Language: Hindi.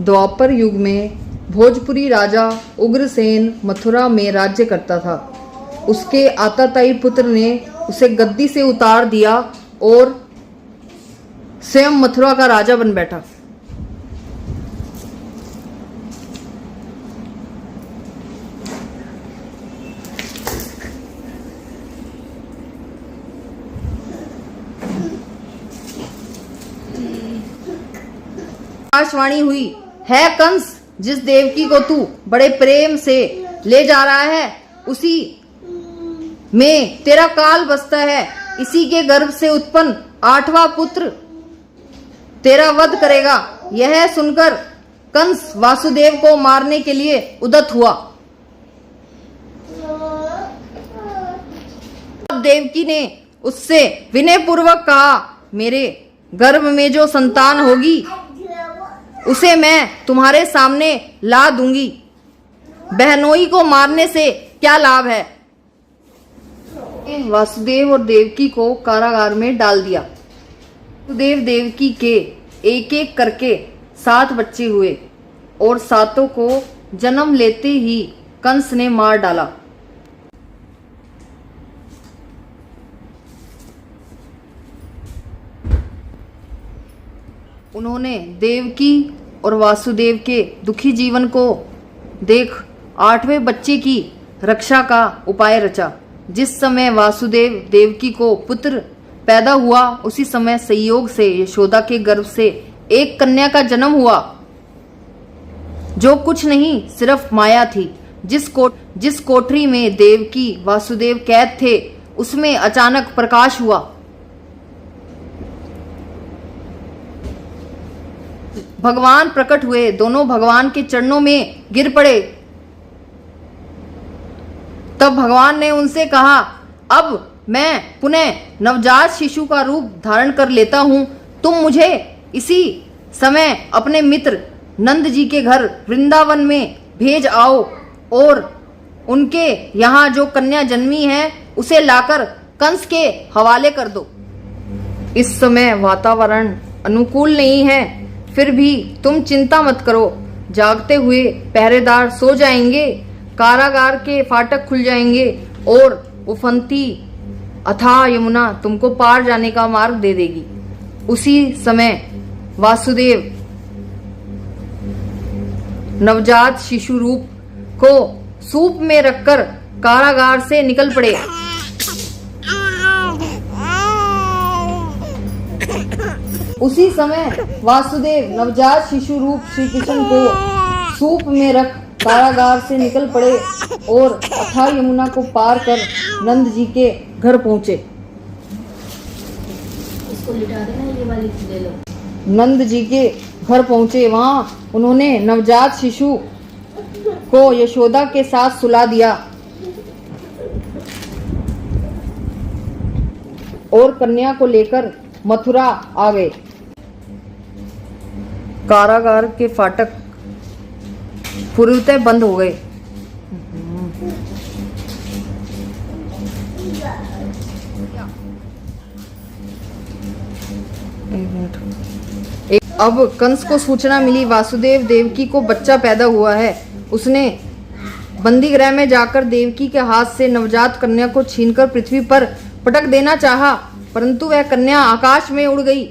द्वापर युग में भोजपुरी राजा उग्रसेन मथुरा में राज्य करता था। उसके आताताई पुत्र ने उसे गद्दी से उतार दिया और स्वयं मथुरा का राजा बन बैठा। आकाशवाणी हुई, है कंस, जिस देवकी को तू बड़े प्रेम से ले जा रहा है उसी में तेरा काल बसता है। इसी के गर्भ से उत्पन्न 8वां पुत्र तेरा वध करेगा। यह सुनकर कंस वासुदेव को मारने के लिए उद्यत हुआ। देवकी ने उससे विनय पूर्वक कहा, मेरे गर्भ में जो संतान होगी उसे मैं तुम्हारे सामने ला दूंगी। बहनोई को मारने से क्या लाभ है। वासुदेव और देवकी को कारागार में डाल दिया। वासुदेव देवकी के एक एक करके 7 बच्चे हुए और 7 को जन्म लेते ही कंस ने मार डाला। उन्होंने देवकी और वासुदेव के दुखी जीवन को देख 8वें बच्चे की रक्षा का उपाय रचा। जिस समय वासुदेव देवकी को पुत्र पैदा हुआ उसी समय संयोग से यशोदा के गर्भ से एक कन्या का जन्म हुआ, जो कुछ नहीं सिर्फ माया थी। जिस कोठरी में देवकी वासुदेव कैद थे उसमें अचानक प्रकाश हुआ। भगवान प्रकट हुए, दोनों भगवान के चरणों में गिर पड़े। तब भगवान ने उनसे कहा, अब मैं पुनः नवजात शिशु का रूप धारण कर लेता हूं। तुम मुझे इसी समय अपने मित्र नंद जी के घर वृंदावन में भेज आओ और उनके यहाँ जो कन्या जन्मी है उसे लाकर कंस के हवाले कर दो। इस समय वातावरण अनुकूल नहीं है, फिर भी तुम चिंता मत करो। जागते हुए पहरेदार सो जाएंगे, कारागार के फाटक खुल जाएंगे और उफनती अथाह यमुना तुमको पार जाने का मार्ग दे देगी। उसी समय वासुदेव नवजात शिशु रूप को सूप में रखकर कारागार से निकल पड़े। उसी समय वासुदेव नवजात शिशु रूप श्री कृष्ण को सूप में रख कारागार से निकल पड़े और अथाह यमुना को पार कर नंद जी के घर पहुंचे। इसको लिटा देना, ये वाली ले लो। नंद जी के घर पहुंचे, वहां उन्होंने नवजात शिशु को यशोदा के साथ सुला दिया और कन्या को लेकर मथुरा आ गए। कारागार के फाटक पूर्णतः बंद हो गए। अब कंस को सूचना मिली, वासुदेव देवकी को बच्चा पैदा हुआ है। उसने बंदी गृह में जाकर देवकी के हाथ से नवजात कन्या को छीनकर पृथ्वी पर पटक देना चाहा, परंतु वह कन्या आकाश में उड़ गई।